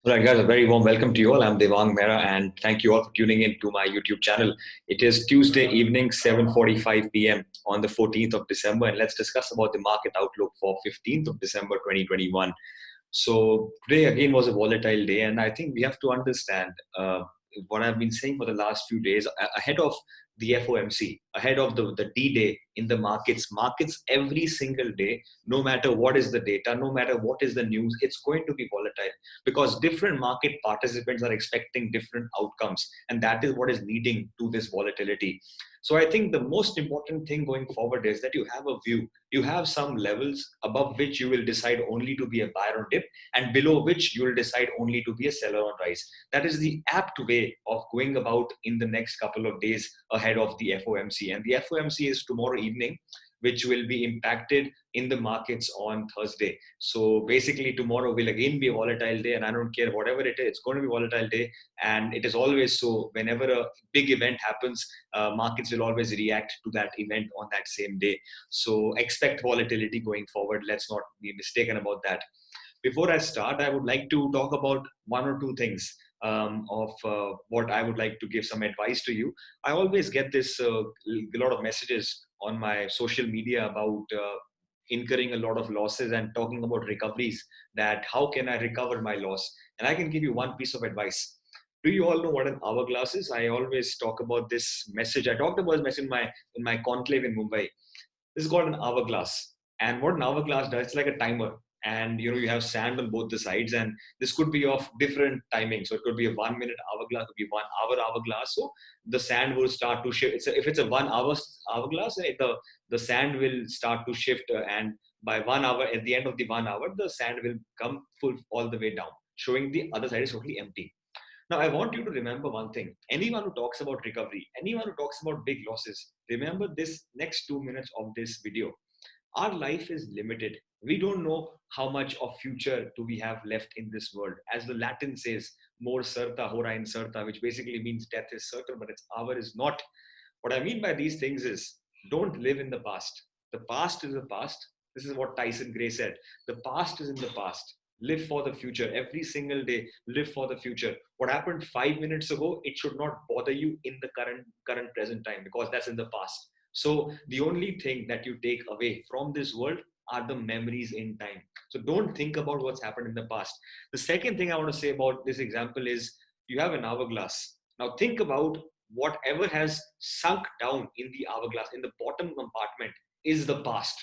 All right, guys, a very warm welcome to you all. I'm Devang Mehra, and thank you all for tuning in to my YouTube channel. It is Tuesday evening, 7:45 p.m. on the 14th of December, and let's discuss about the market outlook for 15th of December 2021. So today again was a volatile day, and I think we have to understand what I've been saying for the last few days ahead of the FOMC, ahead of the D-Day in the markets. Markets every single day, no matter what is the data, no matter what is the news, it's going to be volatile because different market participants are expecting different outcomes, and that is what is leading to this volatility. So I think the most important thing going forward is that you have a view. You have some levels above which you will decide only to be a buyer on dip, and below which you will decide only to be a seller on rise. That is the apt way of going about in the next couple of days ahead of the FOMC. And the FOMC is tomorrow evening, which will be impacted in the markets on Thursday. So basically, tomorrow will again be a volatile day, and I don't care whatever it is, it's going to be a volatile day. And it is always so. Whenever a big event happens, markets will always react to that event on that same day. So expect volatility going forward. Let's not be mistaken about that. Before I start, I would like to talk about one or two things of what I would like to give some advice to you. I always get this a lot of messages on my social media about incurring a lot of losses and talking about recoveries, that how can I recover my loss? And I can give you one piece of advice. Do you all know what an hourglass is? I always talk about this message. I talked about this message in my conclave in Mumbai. This is called an hourglass. And what an hourglass does, it's like a timer. And you have sand on both the sides, and this could be of different timing. So it could be a 1 minute hourglass, it could be 1 hour hourglass. So the sand will start to shift. If it's a 1 hour hourglass, the sand will start to shift, and by 1 hour, at the end of the 1 hour, the sand will come full all the way down, showing the other side is totally empty. Now, I want you to remember one thing. Anyone who talks about recovery, anyone who talks about big losses, remember this next 2 minutes of this video. Our life is limited. We don't know how much of future do we have left in this world. As the Latin says, mor certa, hora incerta, which basically means death is certain, but its hour is not. What I mean by these things is don't live in the past. The past is the past. This is what Tyson Gray said. The past is in the past. Live for the future. Every single day, live for the future. What happened 5 minutes ago, it should not bother you in the current present time, because that's in the past. So the only thing that you take away from this world are the memories in time. So don't think about what's happened in the past. The second thing I want to say about this example is you have an hourglass. Now think about whatever has sunk down in the hourglass, in the bottom compartment, is the past.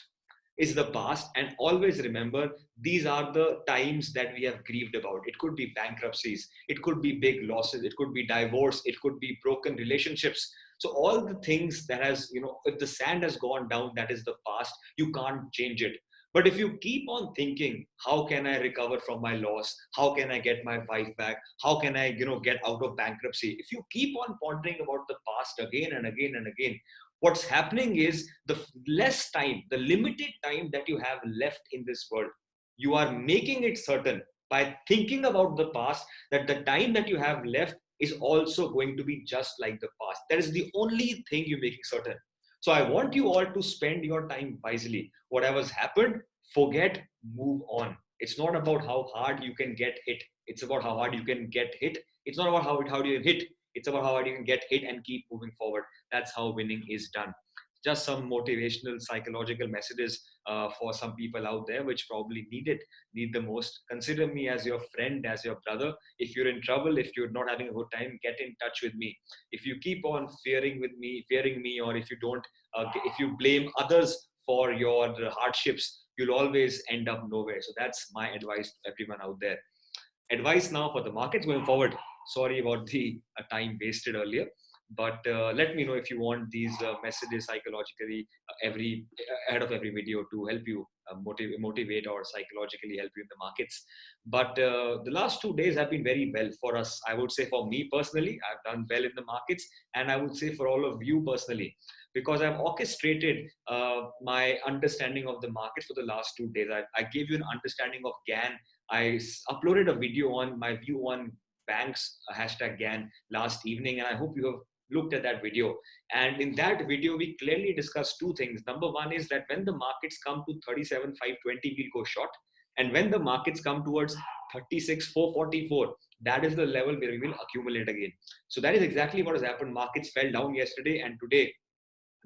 Is the past. And always remember, these are the times that we have grieved about. It could be bankruptcies, it could be big losses, it could be divorce, it could be broken relationships. So all the things that has, if the sand has gone down, that is the past. You can't change it. But if you keep on thinking, how can I recover from my loss? How can I get my wife back? How can I, get out of bankruptcy? If you keep on pondering about the past again and again and again, what's happening is the less time, the limited time that you have left in this world, you are making it certain by thinking about the past that the time that you have left is also going to be just like the past. That is the only thing you're making certain. So I want you all to spend your time wisely. Whatever's happened, forget, move on. It's not about how hard you can get hit. It's about how hard you can get hit. It's not about how do you hit. It's about how hard you can get hit and keep moving forward. That's how winning is done. Just some motivational psychological messages for some people out there which probably need the most. Consider me as your friend, as your brother. If you're in trouble, if you're not having a good time, get in touch with me. If you keep on fearing me, or if you don't, if you blame others for your hardships, you'll always end up nowhere. So that's my advice to everyone out there. Advice now for the markets going forward. Sorry about the time wasted earlier, but let me know if you want these messages psychologically every ahead of every video to help you motivate or psychologically help you in the markets. But the last 2 days have been very well for us. I would say for me personally, I've done well in the markets, and I would say for all of you personally, because I've orchestrated my understanding of the market for the last 2 days. I gave you an understanding of GAN. I uploaded a video on my view on banks, hashtag GAN, last evening, and I hope you have looked at that video. And in that video, we clearly discussed two things. Number one is that when the markets come to 37,520, we'll go short. And when the markets come towards 36,444. That is the level where we will accumulate again. So that is exactly what has happened. Markets fell down yesterday and today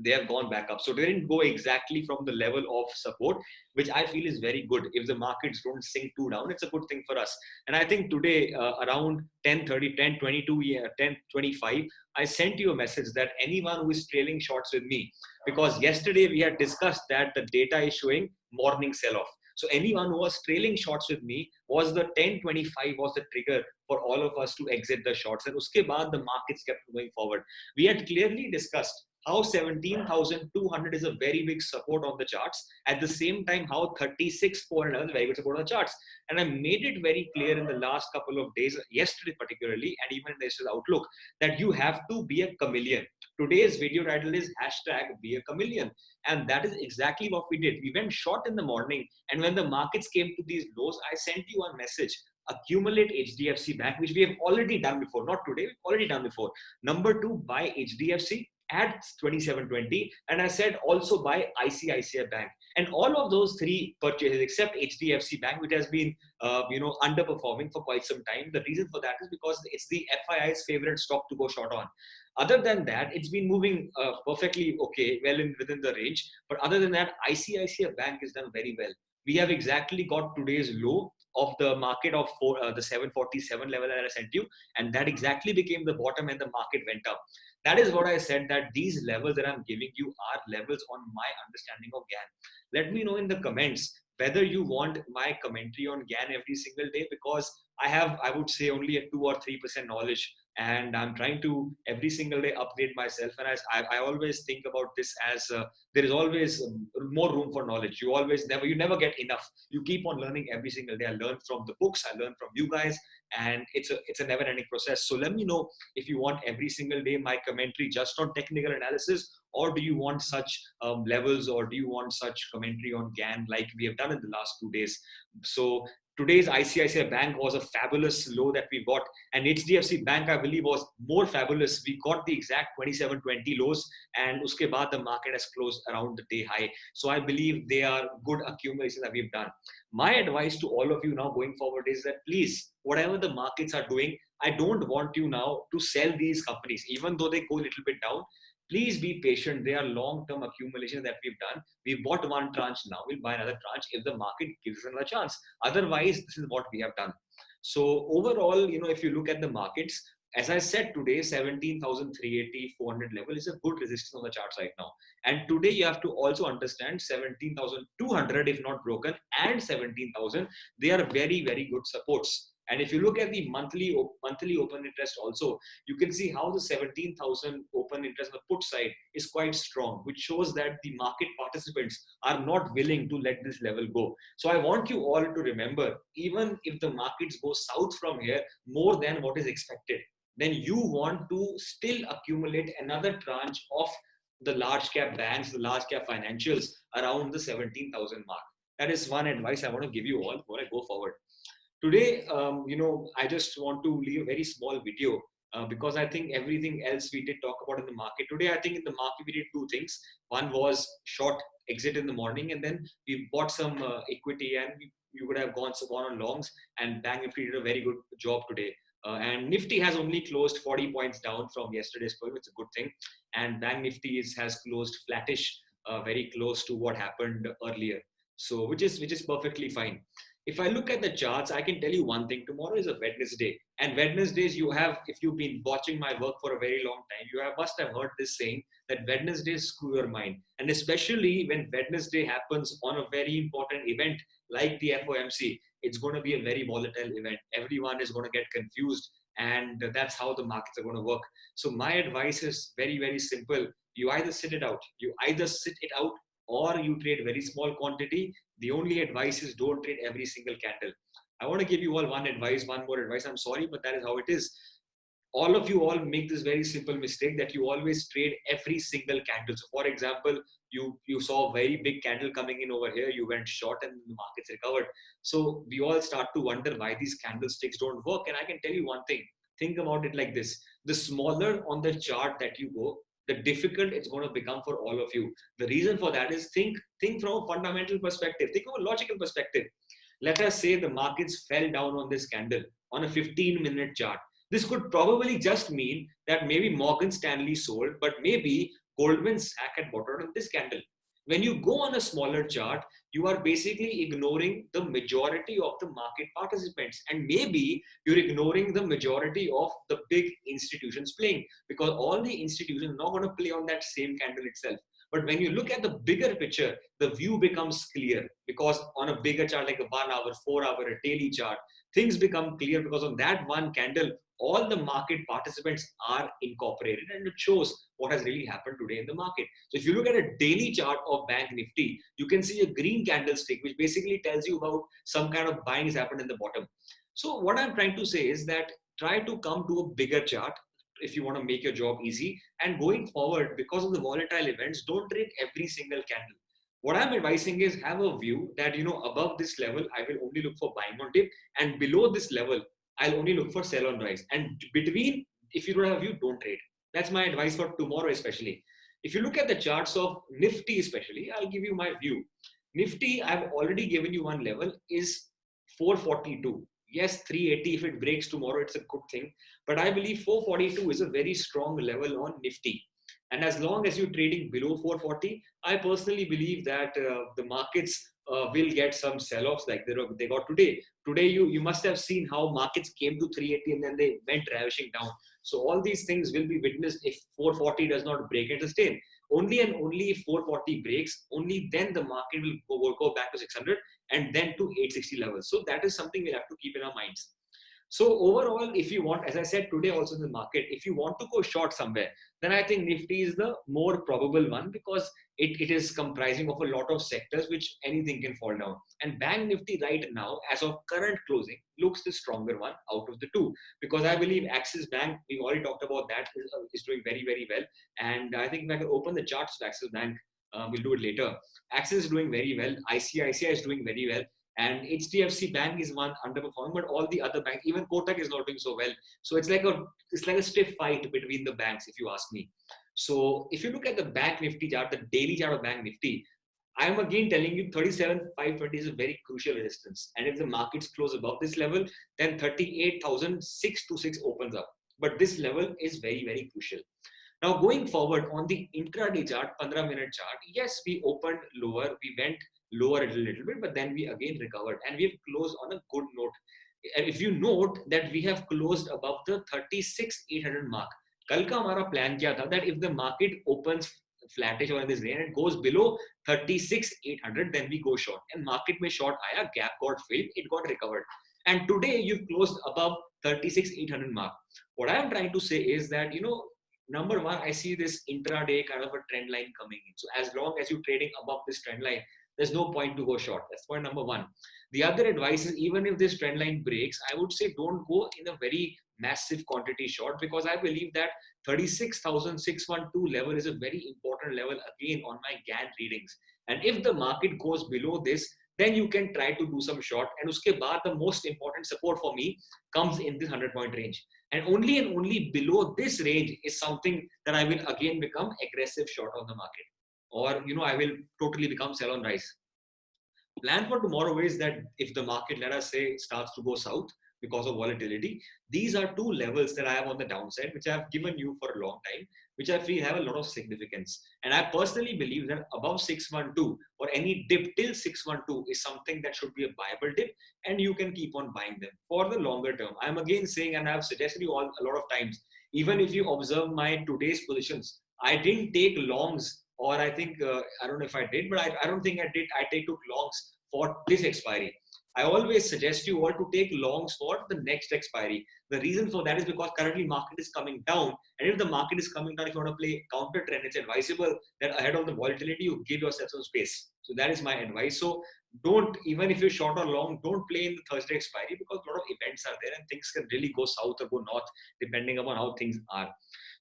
they have gone back up. So they didn't go exactly from the level of support, which I feel is very good. If the markets don't sink too down, it's a good thing for us. And I think today around 10:30, 10:22, 10:25, I sent you a message that anyone who is trailing shorts with me, because yesterday we had discussed that the data is showing morning sell-off. So anyone who was trailing shorts with me, was the 10:25 was the trigger for all of us to exit the shorts. And uske baad the markets kept going forward. We had clearly discussed how 17,200 is a very big support on the charts. At the same time, how 36,400 is a very good support on the charts. And I made it very clear in the last couple of days, yesterday particularly, and even in the yesterday's outlook, that you have to be a chameleon. Today's video title is #be a chameleon. And that is exactly what we did. We went short in the morning. And when the markets came to these lows, I sent you a message. Accumulate HDFC Bank, which we have already done before. Not today, we've already done before. Number 2, buy HDFC at 27.20, and I said also buy ICICI Bank. And all of those three purchases, except HDFC Bank, which has been underperforming for quite some time. The reason for that is because it's the FII's favorite stock to go short on. Other than that, it's been moving perfectly okay, within the range. But other than that, ICICI Bank is done very well. We have exactly got today's low of the market of the 747 level that I sent you, and that exactly became the bottom and the market went up. That is what I said, that these levels that I'm giving you are levels on my understanding of GAN. Let me know in the comments whether you want my commentary on GAN every single day, because I would say only a 2 or 3% knowledge, and I'm trying to every single day upgrade myself. And I always think about this as there is always more room for knowledge. You never get enough. You keep on learning every single day. I learn from the books, I learn from you guys, and it's a never-ending process. So let me know if you want every single day my commentary just on technical analysis, or do you want such levels, or do you want such commentary on GAN like we have done in the last 2 days. So today's ICICI Bank was a fabulous low that we got, and HDFC Bank, I believe, was more fabulous. We got the exact 27.20 lows, and uske baad the market has closed around the day high. So I believe they are good accumulations that we've done. My advice to all of you now going forward is that please, whatever the markets are doing, I don't want you now to sell these companies, even though they go a little bit down. Please be patient. They are long-term accumulations that we've done. We bought one tranche, now we'll buy another tranche if the market gives us another chance. Otherwise, this is what we have done. So overall, if you look at the markets, as I said today, 17,380, 400 level is a good resistance on the charts right now. And today you have to also understand 17,200, if not broken, and 17,000, they are very, very good supports. And if you look at the monthly open interest also, you can see how the 17,000 open interest on the put side is quite strong, which shows that the market participants are not willing to let this level go. So I want you all to remember, even if the markets go south from here more than what is expected, then you want to still accumulate another tranche of the large cap banks, the large cap financials around the 17,000 mark. That is one advice I want to give you all before I go forward. Today, I just want to leave a very small video because I think everything else we did talk about in the market. Today, I think in the market we did two things. One was short exit in the morning, and then we bought some equity, and we would have gone on longs, and Bank Nifty did a very good job today. And Nifty has only closed 40 points down from yesterday's close. It's a good thing. And Bank Nifty has closed flattish, very close to what happened earlier. So which is perfectly fine. If I look at the charts, I can tell you one thing. Tomorrow is a Wednesday, and Wednesdays if you've been watching my work for a very long time, must have heard this saying that Wednesdays screw your mind. And especially when Wednesday happens on a very important event like the FOMC, it's going to be a very volatile event. Everyone is going to get confused, and that's how the markets are going to work. So my advice is very, very simple. You either sit it out, or you trade very small quantity. The only advice is don't trade every single candle. I want to give you all one more advice. I'm sorry, but that is how it is. All of you all make this very simple mistake that you always trade every single candle. So for example, you saw a very big candle coming in over here, you went short and the markets recovered. So we all start to wonder why these candlesticks don't work. And I can tell you one thing, think about it like this. The smaller on the chart that you go, the difficult it's going to become for all of you. The reason for that is think from a fundamental perspective, think from a logical perspective. let us say the markets fell down on this candle on a 15-minute chart. This could probably just mean that maybe Morgan Stanley sold, but maybe Goldman Sachs had bought out on this candle. When you go on a smaller chart, you are basically ignoring the majority of the market participants, and maybe you're ignoring the majority of the big institutions playing, because all the institutions are not going to play on that same candle itself. But when you look at the bigger picture, the view becomes clear, because on a bigger chart like a 1 hour, 4 hour, a daily chart, things become clear, because on that one candle, all the market participants are incorporated, and it shows what has really happened today in the market. So if you look at a daily chart of Bank Nifty, you can see a green candlestick, which basically tells you about some kind of buying has happened in the bottom. So what I'm trying to say is that try to come to a bigger chart if you want to make your job easy. And going forward, because of the volatile events, don't trade every single candle. What I'm advising is have a view that, above this level, I will only look for buying on dip, and below this level, I'll only look for sell on rise. And between, if you don't have a view, don't trade. That's my advice for tomorrow, especially. If you look at the charts of Nifty, especially, I'll give you my view. Nifty, I've already given you one level, is 442. Yes, 380, if it breaks tomorrow, it's a good thing. But I believe 442 is a very strong level on Nifty. And as long as you're trading below 440, I personally believe that the markets will get some sell-offs like they got today. Today, you must have seen how markets came to 380 and then they went ravishing down. So all these things will be witnessed if 440 does not break and sustain. Only and only if 440 breaks, only then the market will go back to 600 and then to 860 levels. So that is something we have to keep in our minds. So overall, if you want, as I said today also in the market, if you want to go short somewhere, then I think Nifty is the more probable one, because it is comprising of a lot of sectors which anything can fall down. And Bank Nifty right now, as of current closing, looks the stronger one out of the two, because I believe Axis Bank, we've already talked about that, is doing very, very well. And I think if I can open the charts of Axis Bank, we'll do it later. Axis is doing very well. ICICI is doing very well. And HDFC Bank is one underperforming, but all the other banks, even Kotak is not doing so well. So it's like a stiff fight between the banks, if you ask me. So if you look at the Bank Nifty chart, the daily chart of Bank Nifty, I am again telling you 37,520 is a very crucial resistance. And if the markets close above this level, then 38,626 opens up. But this level is very, very crucial. Now going forward on the intraday chart, 15-minute chart, yes, we opened lower, we went lower a little bit, but then we again recovered and we have closed on a good note. And if you note that we have closed above the 36,800 mark. Kal ka hamara plan kya tha that if the market opens flattish or in this range and it goes below 36,800, then we go short. And market mein short aaya, gap got filled, it got recovered. And today you've closed above 36,800 mark. What I am trying to say is that, number one, I see this intraday kind of a trend line coming in. So as long as you're trading above this trend line, there's no point to go short. That's point number one. The other advice is, even if this trend line breaks, I would say don't go in a very massive quantity short, because I believe that 36,612 level is a very important level again on my GAN readings. And if the market goes below this, then you can try to do some short. And uske baad, the most important support for me comes in this 100-point range. And only below this range is something that I will again become aggressive short on the market. Or, I will totally become sell on rise. Plan for tomorrow is that if the market, let us say, starts to go south because of volatility, these are two levels that I have on the downside, which I have given you for a long time, which I feel have a lot of significance. And I personally believe that above 612 or any dip till 612 is something that should be a viable dip, and you can keep on buying them for the longer term. I'm again saying, and I've suggested you all a lot of times, even if you observe my today's positions, I didn't take longs, or I think, I don't know if I did, but I don't think I did. I took longs for this expiry. I always suggest you all to take longs for the next expiry. The reason for that is because currently market is coming down. And if the market is coming down, if you want to play counter trend, it's advisable that ahead of the volatility, you give yourself some space. So that is my advice. So don't, even if you're short or long, don't play in the Thursday expiry, because a lot of events are there and things can really go south or go north depending upon how things are.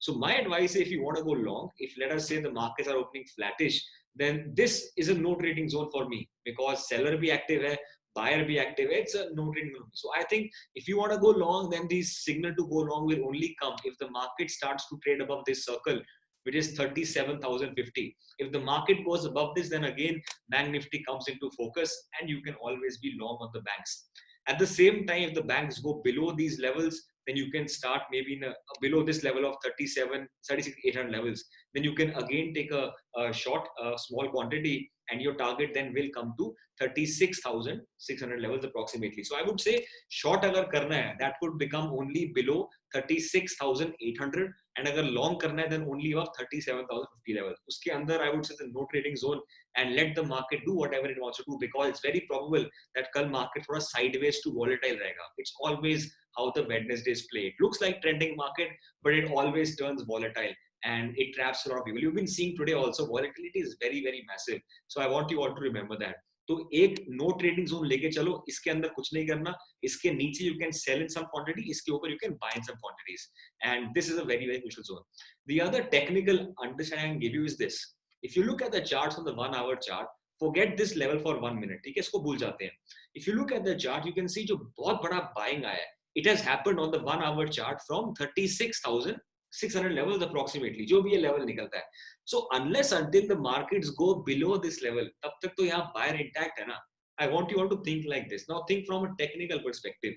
So my advice, if you want to go long, if let us say the markets are opening flattish, then this is a no trading zone for me, because seller be active hai, buyer be active hai, it's a no trading zone. So I think if you want to go long, then the signal to go long will only come if the market starts to trade above this circle which is 37,050. If the market goes above this, then again Bank Nifty comes into focus and you can always be long on the banks. At the same time, if the banks go below these levels, then you can start maybe in below this level of 36,800 levels. Then you can again take a short, a small quantity, and your target then will come to 36,600 levels approximately. So I would say short agar karna hai, that would become only below 36,800, and agar long karna hai, then only above 37,050 levels. Uske andar I would say the no trading zone, and let the market do whatever it wants to do, because it's very probable that kal market thoda sideways to volatile rahega. It's always how the Wednesdays play. It looks like trending market, but it always turns volatile and it traps a lot of people. You've been seeing today also volatility is very, very massive. So I want you all to remember that. तो एक no trading zone लेके चलो, इसके अंदर कुछ नहीं करना, इसके नीचे you can sell in some quantity, इसके ऊपर you can buy in some quantities, and this is a very, very crucial zone. The other technical understanding I can give you is this. If you look at the charts on the 1 hour chart, forget this level for 1 minute, ठीक है, इसको भूल जाते हैं. If you look at the chart, you can see जो बहुत बड़ा buying आया है, it has happened on the 1 hour chart from 36,600 levels approximately, जो भी ये level निकलता है. So unless until the markets go below this level, तब तक तो यहाँ buyer intact है ना. I want you all to think like this. Now think from a technical perspective.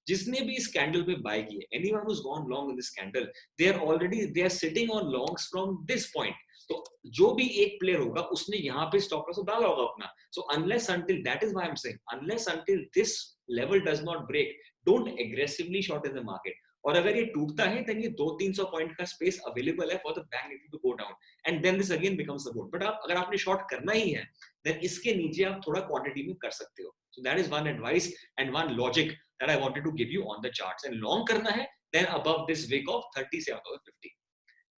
जिसने भी इस candle पे buy किए, anyone who's gone long in this candle, they are sitting on longs from this point. तो जो भी एक player होगा, उसने यहाँ पे stop loss डाला होगा अपना. So unless until, that is why I'm saying, unless until this level does not break, don't aggressively short in the market. और अगर ये टूटता है, then ये 200-300 पॉइंट का स्पेस अवेलेबल है for the Bank Nifty to go down, and then this again becomes support. But आप अगर आपने शॉर्ट करना ही है, देन इसके नीचे आप थोड़ा क्वांटिटी में कर सकते हो. So that is one advice and one logic that I wanted to give you on the charts. And long करना है, then above this wick of 37,050.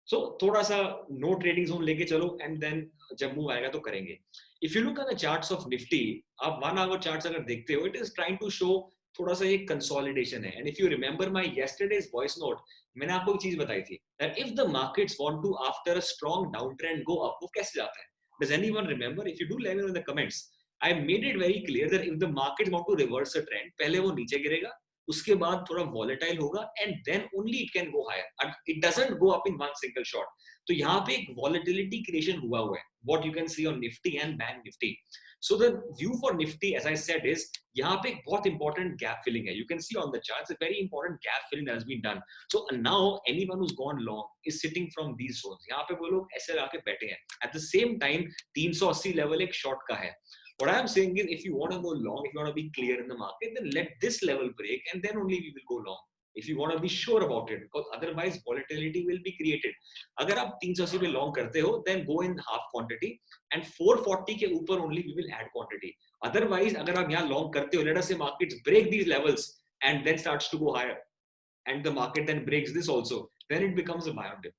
So थोड़ा सा नो ट्रेडिंग जोन लेके चलो, एंड देन जब मूव आएगा तो करेंगे. If you look at the charts of Nifty, आप 1 आवर चार्ट्स अगर देखते हो, it is trying to show थोड़ा सा ये कंसोलिडेशन है. And if you remember my yesterday's voice note, मैंने आपको एक चीज बताई थी that if the markets want to after a strong down trend go up, वो कैसे जाता है? Does anyone remember? If you do let me know in the comments. I made it very clear that if the market want to reverse a trend, पहले वो नीचे गिरेगा, उसके बाद थोड़ा वॉलेटाइल होगा, and then only it can go higher. It doesn't go up in one single shot. तो यहाँ पे एक वॉलेटिलिटी क्रिएशन हुआ हुआ है, what you can see on Nifty and Bank Nifty. So the view for Nifty, as I said, is यहाँ पे एक बहुत important gap filling है. You can see on the charts a very important gap filling that has been done. So now anyone who's gone long is sitting from these zones. यहाँ पे वो लोग ऐसे आके बैठे हैं. At the same time 380 level एक short का है. What I am saying is, if you want to go long, if you want to be clear in the market, then let this level break, and then only we will go long. If you want to be sure about it, because otherwise volatility will be created. अगर आप 380 पे long करते हो, then go in half quantity, and 440 के ऊपर only we will add quantity. Otherwise, अगर आप यहाँ long करते हो, let us say markets break these levels and then starts to go higher, and the market then breaks this also, then it becomes a buy on dip.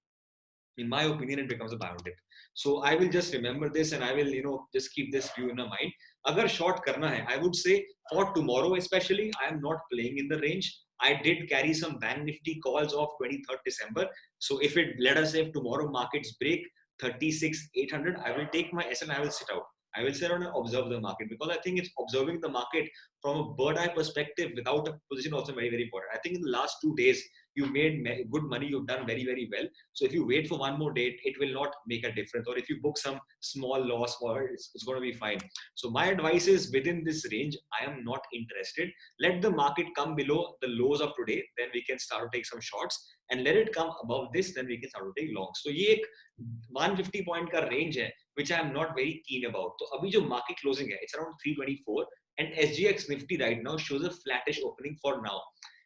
In my opinion, it becomes a buy on dip. So I will just remember this, and I will, just keep this view in my mind. Agar short karna hai, I would say for tomorrow especially, I am not playing in the range. I did carry some bank nifty calls of 23rd December. So if it, let us say if tomorrow markets break 36,800, I will take my S and I will sit out. I will sit down and observe the market, because I think it's observing the market from a bird eye perspective without a position also very, very important. I think in the last 2 days, you made good money, you've done very, very well. So if you wait for one more date, it will not make a difference. Or if you book some small loss, it's going to be fine. So my advice is, within this range, I am not interested. Let the market come below the lows of today, then we can start to take some shorts, and let it come above this, then we can start to take longs. So ये एक 150 point का range है, which I am not very keen about. तो अभी जो market closing है, it's around 324, and SGX Nifty right now shows a flattish opening for now.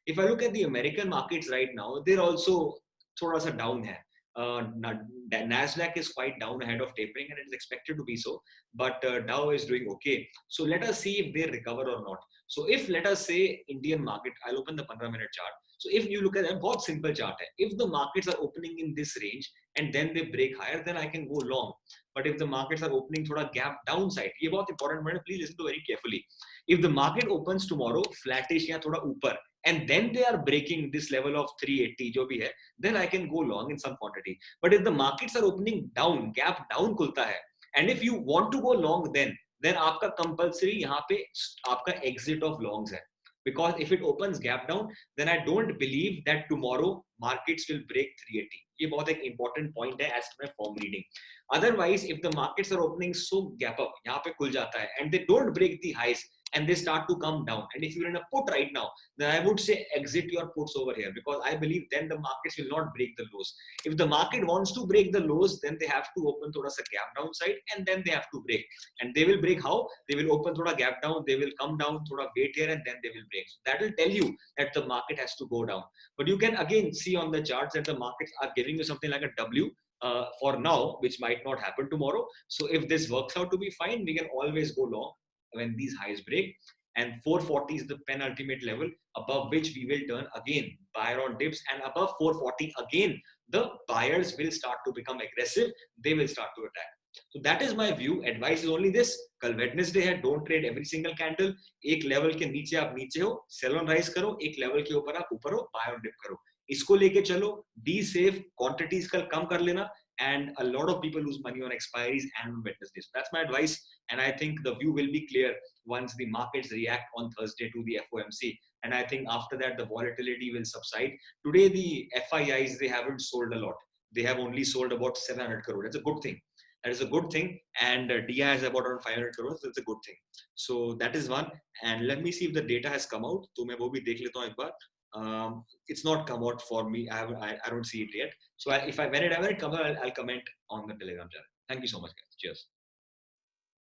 If I look at the American markets right now, they're also थोड़ा सा down है. Nasdaq is quite down ahead of tapering, and it is expected to be so, but Dow is doing okay. So let us see if they recover or not. So if, let us say, Indian market, I'll open the 15-minute chart. So if you look at that, बहुत simple chart है. If the markets are opening in this range and then they break higher, then I can go long. But if the markets are opening थोड़ा gap downside, ये बहुत important है, please listen to very carefully. If the market opens tomorrow flattish या थोड़ा ऊपर, and then they are breaking this level of 380 जो भी है, then I can go long in some quantity. But if the markets are opening down, gap down खुलता है, and if you want to go long, then आपका compulsory यहाँ पे आपका exit of longs है. Because if it opens gap down, then I don't believe that tomorrow markets will break 380. ये बहुत एक important point है as per my form reading. Otherwise, if the markets are opening so gap up, यहाँ पे खुल जाता है and they don't break the highs and they start to come down, and if you're in a put right now, then I would say exit your puts over here, because I believe then the markets will not break the lows. If the market wants to break the lows, then they have to open thoda sa gap down side, and then they have to break. And they will break how? They will open thoda gap down, they will come down, thoda wait here, and then they will break. So that will tell you that the market has to go down. But you can again see on the charts that the markets are giving you something like a W for now, which might not happen tomorrow. So if this works out to be fine, we can always go long when these highs break. And 440 is the penultimate level above which we will turn again buyer on dips, and above 440 again the buyers will start to become aggressive, they will start to attack. So that is my view. Advice is only this: कल Wednesday है, don't trade every single candle. एक level के नीचे आप नीचे हो, sell on rise करो, एक लेवल के ऊपर आप ऊपर हो, buy on dip करो. इसको लेके चलो, be safe, quantities कल कम कर लेना, and a lot of people lose money on expiries and on Wednesdays. So that's my advice, and I think the view will be clear once the markets react on Thursday to the FOMC. And I think after that the volatility will subside. Today the FIIs, they haven't sold a lot. They have only sold about 700 crore. That's a good thing. That is a good thing. And DI is about around 500 crores. That's a good thing. So that is one. And let me see if the data has come out. तो मैं वो भी देख लेता हूँ एक बार. It's not come out for me. I don't see it yet. So when it comes out, I'll comment on the Telegram channel. Thank you so much, guys. Cheers.